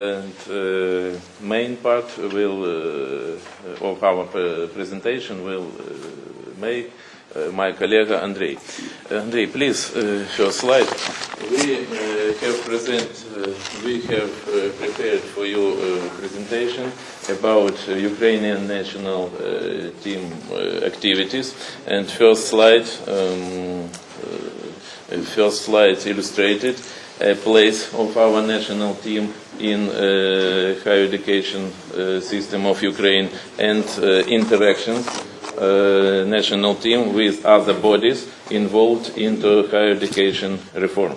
And main part of our presentation will make my colleague Andriy. Andriy, please, your slide. We have prepared for you a presentation about Ukrainian national team activities. And first slide illustrated a place of our national team in higher education system of Ukraine and interactions national team with other bodies involved into higher education reform.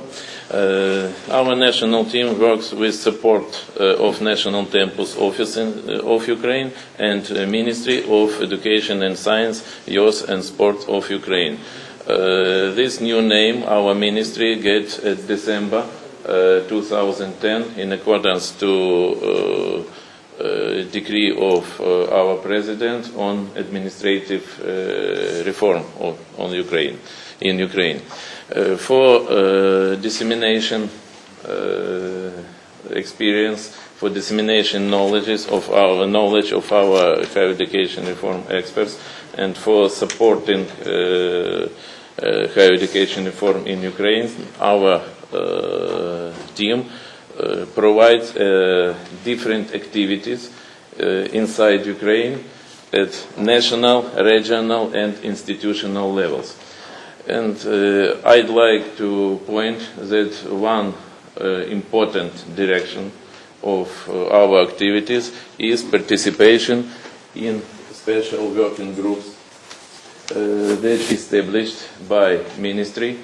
Our national team works with support of National Campus Office of Ukraine and Ministry of Education and Science, Youth and Sport of Ukraine. This new name our ministry gets at December 2010 in accordance to decree of our president on administrative reform on Ukraine, in Ukraine. For dissemination experience, for dissemination knowledge of our higher education reform experts, and for supporting higher education reform in Ukraine, our team provides different activities inside Ukraine at national, regional and institutional levels. And I'd like to point that one important direction of our activities is participation in special working groups that established by ministry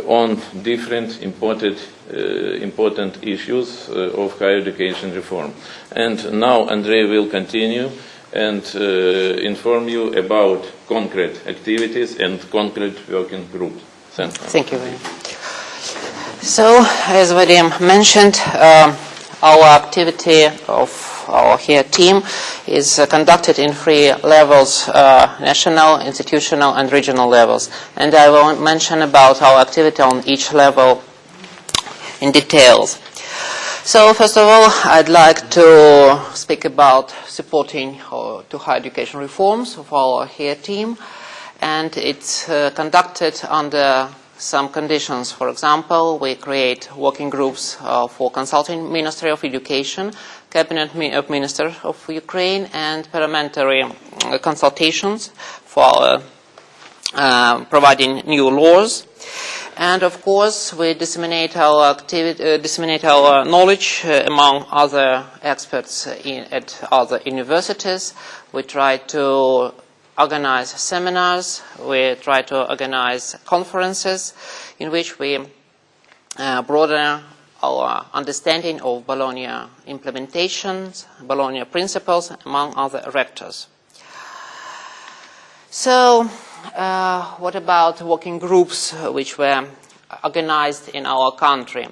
on different important issues of higher education reform. And now Andriy will continue and inform you about concrete activities and concrete working groups. Thank you very much. So, as Vadym mentioned, our activity of our here team is conducted in 3 levels, national, institutional and regional levels. And I will mention about our activity on each level in details. So first of all, I'd like to speak about supporting to higher education reforms of our here team. And it's conducted under some conditions. For example, we create working groups for consulting Ministry of Education, Cabinet of Ministers of Ukraine, and parliamentary consultations for providing new laws. And of course, we disseminate our knowledge among other experts at other universities. We try to organize seminars, we try to organize conferences in which we broaden our understanding of Bologna implementations, Bologna principles, among other rectors. So, what about working groups which were organized in our country?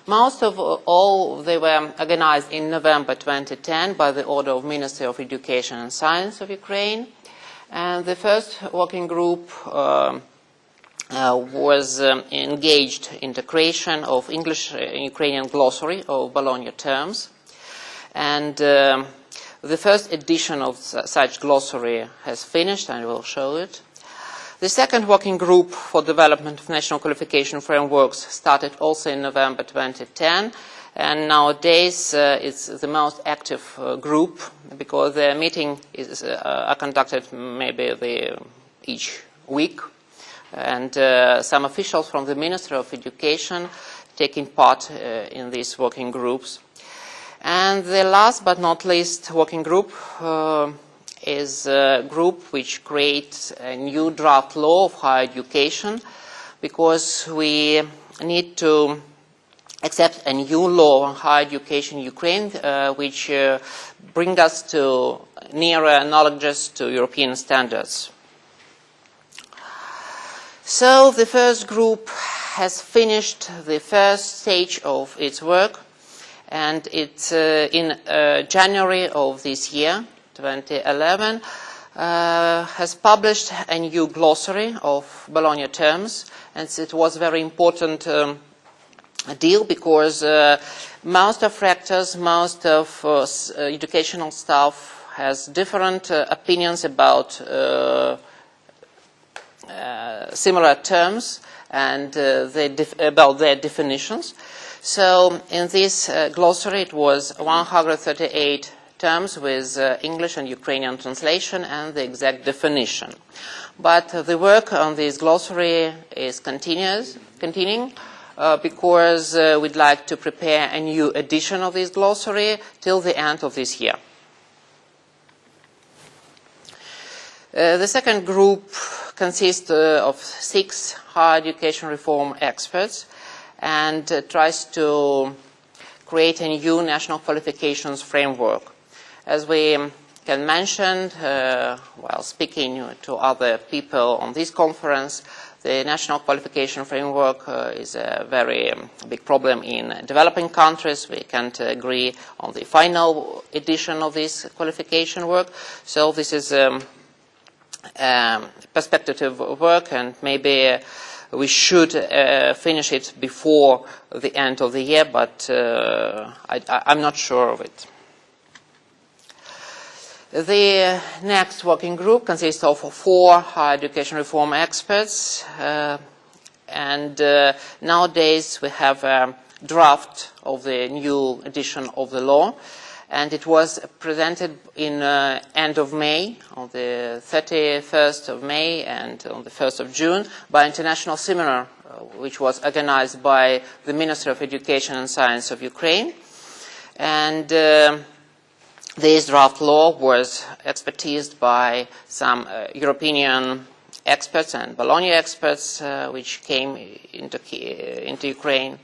Most of all, they were organized in November 2010 by the order of Ministry of Education and Science of Ukraine. And the first working group was engaged in the creation of English Ukrainian glossary of Bologna terms. And the first edition of such glossary has finished, and I will show it. The second working group for development of national qualification frameworks started also in November 2010. And nowadays, it's the most active group because the meeting are conducted maybe each week. And some officials from the Ministry of Education taking part in these working groups. And the last but not least working group is a group which creates a new draft law of higher education, because we need to accept a new law on higher education in Ukraine, which brings us to nearer knowledge to European standards. So the first group has finished the first stage of its work, and it's in January of this year, 2011, has published a new glossary of Bologna terms, and it was very important deal because Most of rectors, most of educational staff has different opinions about similar terms and about their definitions. So in this glossary it was 138 terms with English and Ukrainian translation and the exact definition. But the work on this glossary is continuing because we'd like to prepare a new edition of this glossary till the end of this year. The second group consists of 6 higher education reform experts and tries to create a new national qualifications framework. As we can mention while speaking to other people on this conference, the national qualification framework is a very big problem in developing countries. We can't agree on the final edition of this qualification work. So this is perspective work, and maybe we should finish it before the end of the year, but I'm not sure of it. The next working group consists of 4 higher education reform experts, and nowadays we have a draft of the new edition of the law, and it was presented in end of May, on the 31st of May and on the 1st of June, by an international seminar which was organized by the Ministry of Education and Science of Ukraine. And this draft law was expertised by some European experts and Bologna experts which came into Ukraine.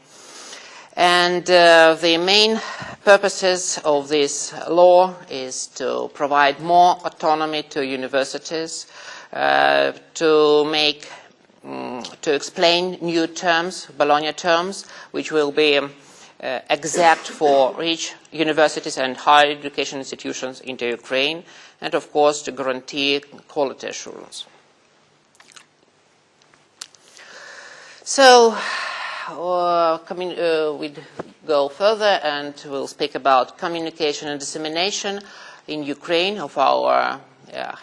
And the main purposes of this law is to provide more autonomy to universities, to explain new terms, Bologna terms, which will be exact for each universities and higher education institutions into Ukraine, and of course to guarantee quality assurance. So we'd go further and we'll speak about communication and dissemination in Ukraine of our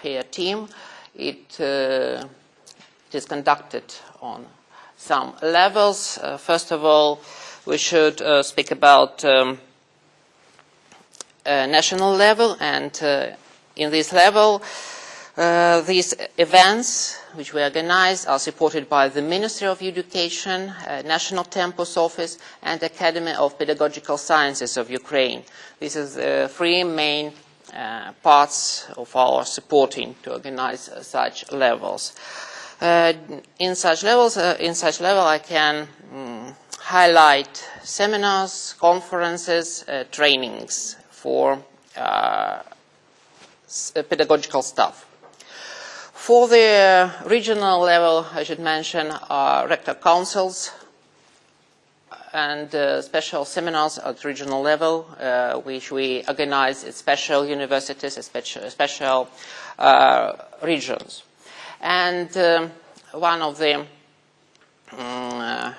here team. It is conducted on some levels. First of all, we should speak about national level, and in this level these events which we organize are supported by the Ministry of Education, National Tempus Office and Academy of Pedagogical Sciences of Ukraine. These are the 3 main parts of our supporting to organize such levels. In such level I can highlight seminars, conferences, trainings for pedagogical staff. For the regional level, I should mention rector councils and special seminars at regional level, which we organize at special universities, special regions. And one of the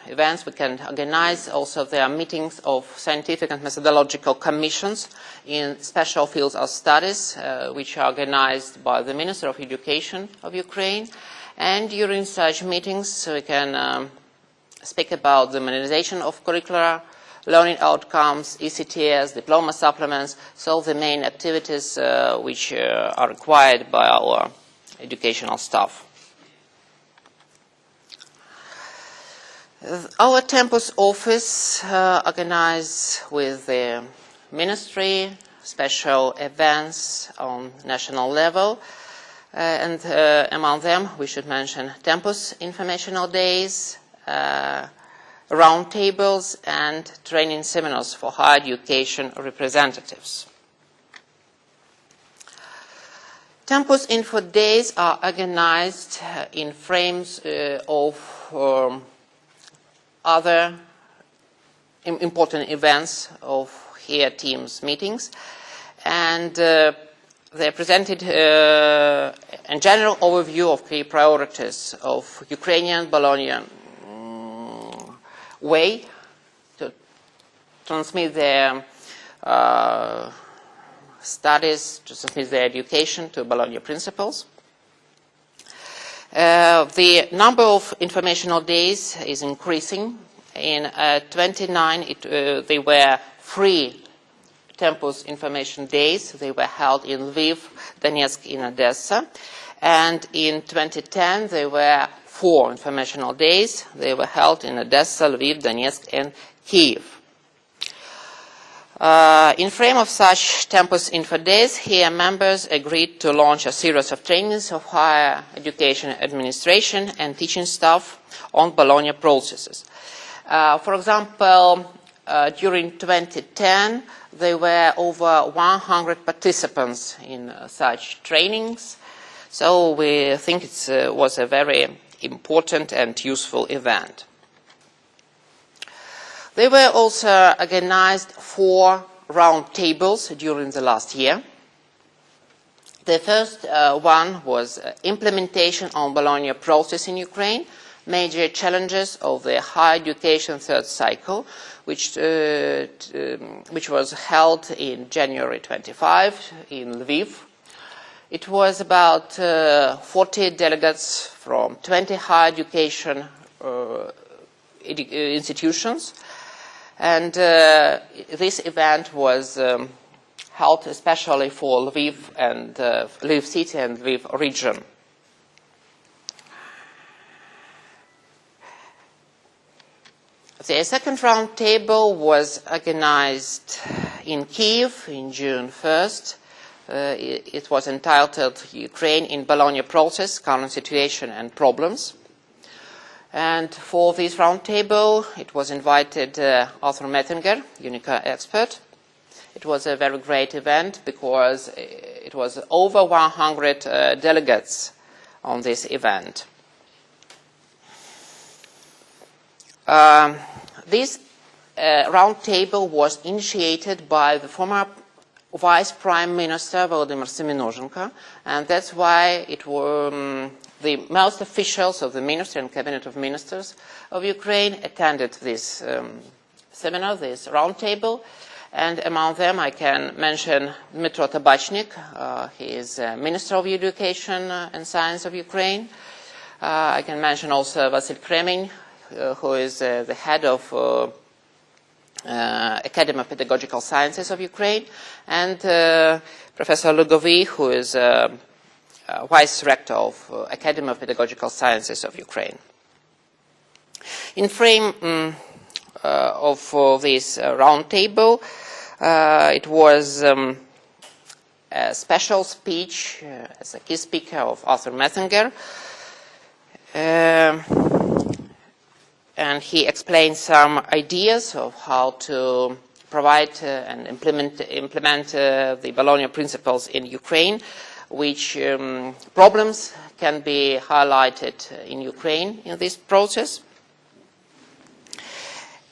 events we can organize also, there are meetings of scientific and methodological commissions in special fields of studies which are organized by the Minister of Education of Ukraine, and during such meetings we can speak about the modernization of curricula, learning outcomes, ECTS, diploma supplements, so the main activities which are required by our educational staff. Our Tempus office organizes with the ministry special events on national level, and among them we should mention Tempus informational days, roundtables and training seminars for higher education representatives. Tempus Info Days are organized in frames of other important events of HERE teams meetings, and they presented a general overview of key priorities of Ukrainian Bologna way transmit their studies, to transmit their education to Bologna principles. The number of informational days is increasing. In 29, they were 3 campus information days. They were held in Lviv, Donetsk, and Odessa. And in 2010, there were 4 informational days. They were held in Odessa, Lviv, Donetsk, and Kyiv. In frame of such campus info days, here members agreed to launch a series of trainings of higher education administration and teaching staff on Bologna processes. For example, during 2010, there were over 100 participants in such trainings. So we think it was a very important and useful event. There were also organized 4 roundtables during the last year. The first one was implementation on Bologna process in Ukraine, major challenges of the higher education third cycle, which was held in January 25 in Lviv. It was about 40 delegates from 20 higher education institutions. And this event was held especially for Lviv and Lviv city and Lviv region. The second round table was organized in Kyiv in June 1st. It was entitled Ukraine in Bologna Process, Current Situation and Problems. And for this roundtable, it was invited Arthur Mettinger, UNICA expert. It was a very great event because it was over 100 delegates on this event. This roundtable was initiated by the former Vice Prime Minister Volodymyr Semenozenko, and that's why it was the most officials of the Ministry and Cabinet of Ministers of Ukraine attended this seminar, this roundtable, and among them I can mention Dmytro Tabachnik. He is Minister of Education and Science of Ukraine. I can mention also Vasyl Kremin, who is the head of Academy of Pedagogical Sciences of Ukraine, and Professor Lugovi, who is Vice-Rector of Academy of Pedagogical Sciences of Ukraine. In frame of this roundtable, it was a special speech as a key speaker of Arthur Mettinger, and he explained some ideas of how to provide and implement the Bologna principles in Ukraine, which problems can be highlighted in Ukraine in this process.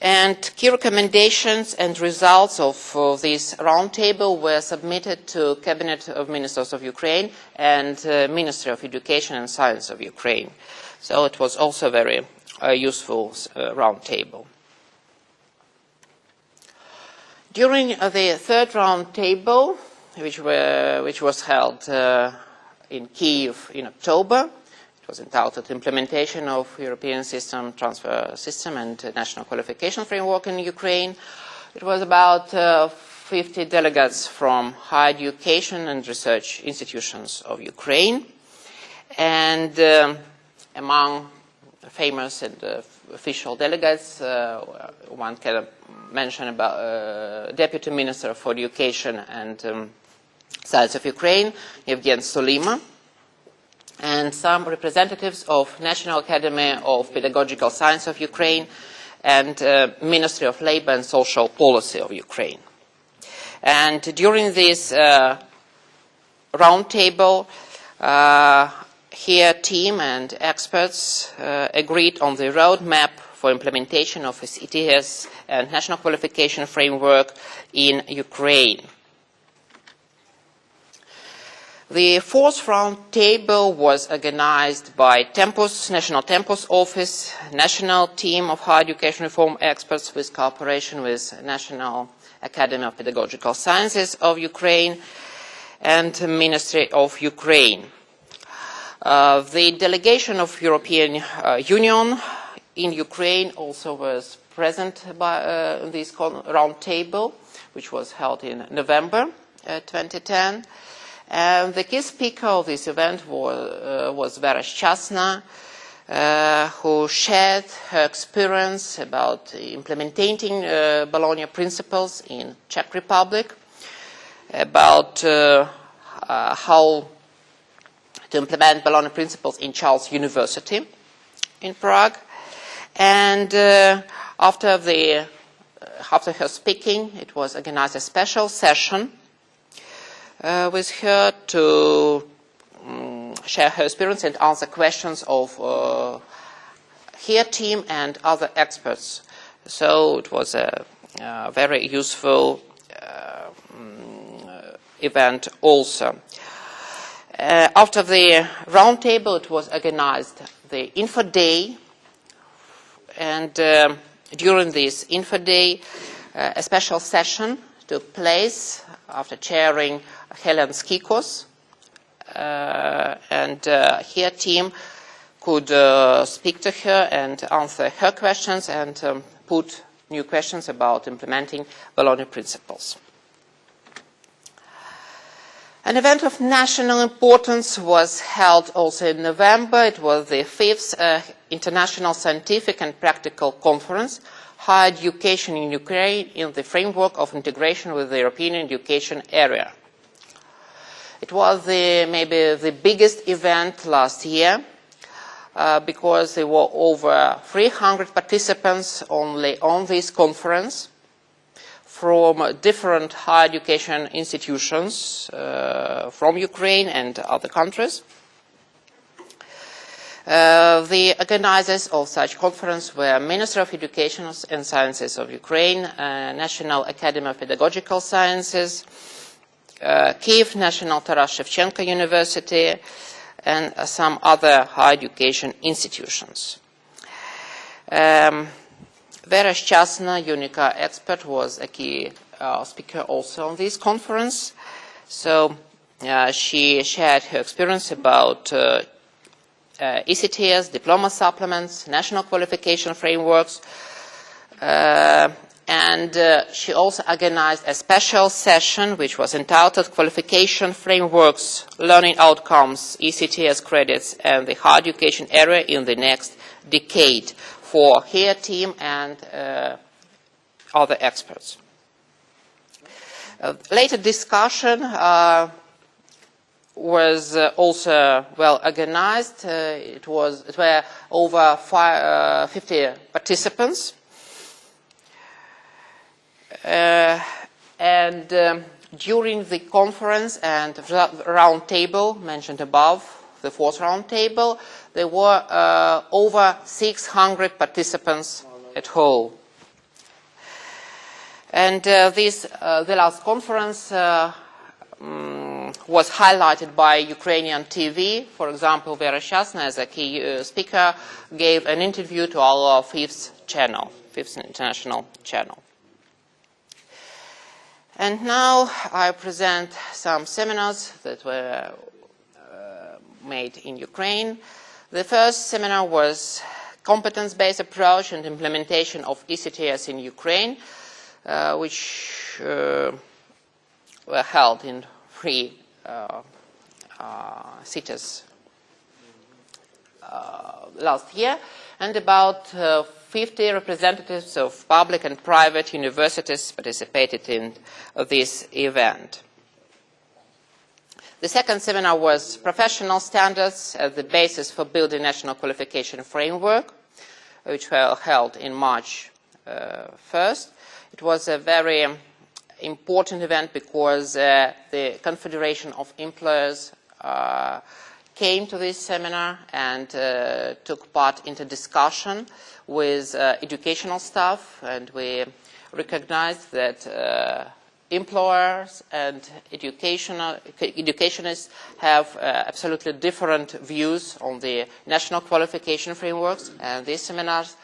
And key recommendations and results of this roundtable were submitted to Cabinet of Ministers of Ukraine and Ministry of Education and Science of Ukraine. So it was also a very useful roundtable. During the third roundtable, which was held in Kyiv in October, it was entitled Implementation of European System Transfer System and National Qualification Framework in Ukraine. It was about 50 delegates from higher education and research institutions of Ukraine. And among famous and official delegates, one can mention about Deputy Minister for Education and Science of Ukraine, Evgen Sulima, and some representatives of National Academy of Pedagogical Science of Ukraine and Ministry of Labor and Social Policy of Ukraine. And during this roundtable, here team and experts agreed on the roadmap for implementation of ETS and National Qualification Framework in Ukraine. The fourth round table was organized by National Tempus Office, national team of higher education reform experts with cooperation with National Academy of Pedagogical Sciences of Ukraine and Ministry of Ukraine. The delegation of European Union in Ukraine also was present by this round table, which was held in November 2010. And the key speaker of this event was Vice-Rector, who shared her experience about implementing Bologna principles in Czech Republic, about how to implement Bologna principles in Charles University in Prague. And after her speaking, it was organized a special session with her to share her experience and answer questions of her team and other experts. So it was a very useful event also. After the roundtable, it was organized the Info Day, and during this Info Day, a special session took place after chairing Helen Skikos, and her team could speak to her and answer her questions and put new questions about implementing Bologna principles. An event of national importance was held also in November. It was the 5th International Scientific and Practical Conference, Higher Education in Ukraine in the Framework of Integration with the European Education Area. It was maybe the biggest event last year because there were over 300 participants only on this conference from different higher education institutions from Ukraine and other countries. The organizers of such conference were Minister of Education and Sciences of Ukraine, National Academy of Pedagogical Sciences, Kyiv National Taras Shevchenko University, and some other higher education institutions. Vera Shchasna, UNICA expert, was a key speaker also on this conference. So she shared her experience about ECTS, diploma supplements, national qualification frameworks, and she also organized a special session which was entitled Qualification Frameworks, Learning Outcomes, ECTS Credits, and the Higher Education Area in the Next Decade for her team and other experts. Later discussion was also well organized. It were over 50 participants. And during the conference and round table mentioned above, the fourth round table, there were over 600 participants at whole. And the last conference was highlighted by Ukrainian TV. For example, Vera Shchasna, as a key speaker, gave an interview to our fifth international channel. And now I present some seminars that were made in Ukraine. The first seminar was Competence-Based Approach and Implementation of ECTS in Ukraine, which were held in 3 cities last year, and about 50 representatives of public and private universities participated in this event. The second seminar was Professional Standards as the Basis for Building National Qualification Framework, which were held in March 1st. It was a very important event because the Confederation of Employers came to this seminar and took part in the discussion with educational staff, and we recognized that employers and educationists have absolutely different views on the national qualification frameworks, and these seminars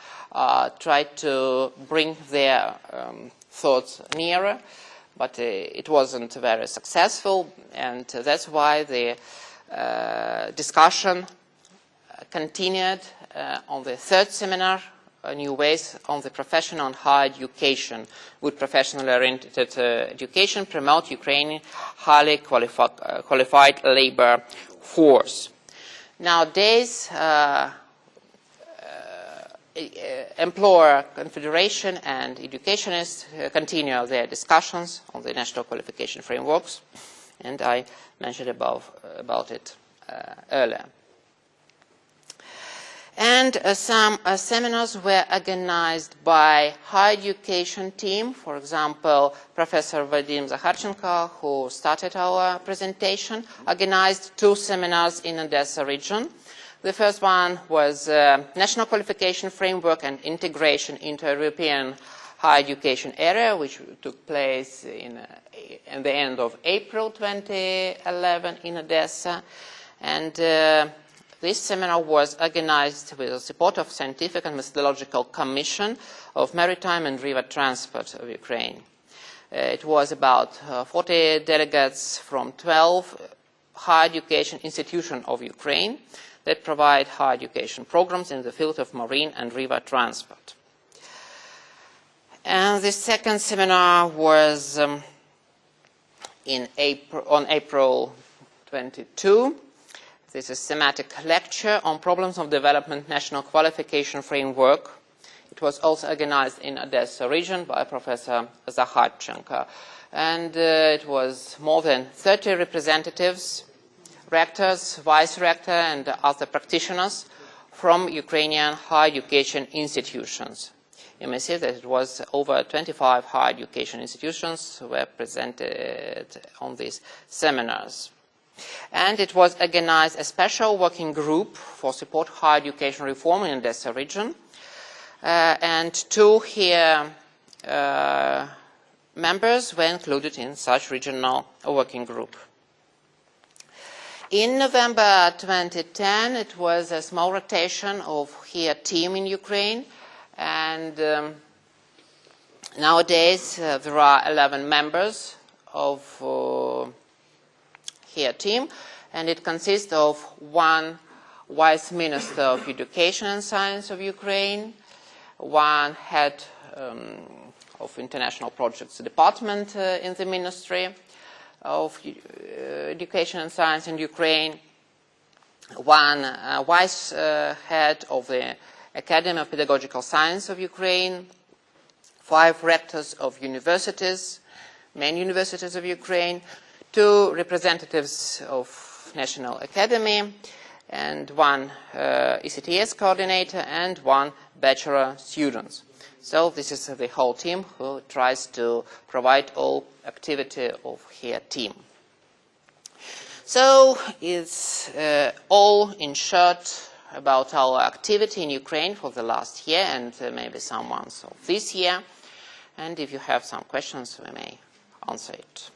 try to bring their thoughts nearer, but it wasn't very successful, and that's why the discussion continued on the third seminar, New Ways on the Professional and Higher Education. Good professionally oriented education promote Ukrainian highly qualified labor force. Nowadays, Employer Confederation and educationists continue their discussions on the national qualification frameworks, and I mentioned about it earlier. And some seminars were organized by higher education team. For example, Professor Vadym Zakharechenko, who started our presentation, organized 2 seminars in Odessa region. The first one was National Qualification Framework and Integration into European Higher Education Area, which took place in the end of April 2011 in Odessa. And this seminar was organized with the support of Scientific and Methodological Commission of Maritime and River Transport of Ukraine. It was about 40 delegates from 12 higher education institutions of Ukraine that provide higher education programs in the field of marine and river transport. And the second seminar was on April 22. This is a thematic lecture on problems of development national qualification framework. It was also organized in Odessa region by Professor Zakharechenko. And it was more than 30 representatives, rectors, vice-rector, and other practitioners from Ukrainian higher education institutions. You may see that it was over 25 higher education institutions who were presented on these seminars. And it was organized a special working group for support higher education reform in the Odessa region. And 2 here members were included in such regional working group. In November 2010, it was a small rotation of HERE team in Ukraine. And nowadays, there are 11 members of HERE team, and it consists of 1 Vice Minister of Education and Science of Ukraine, 1 head of International Projects Department in the Ministry of Education and Science in Ukraine, 1 Vice Head of the Academy of Pedagogical Science of Ukraine, 5 rectors of universities, main universities of Ukraine, 2 representatives of National Academy, and 1 ECTS coordinator, and 1 bachelor students. So this is the whole team who tries to provide all activity of HERE team. So it's all in short about our activity in Ukraine for the last year and maybe some months of this year. And if you have some questions, we may answer it.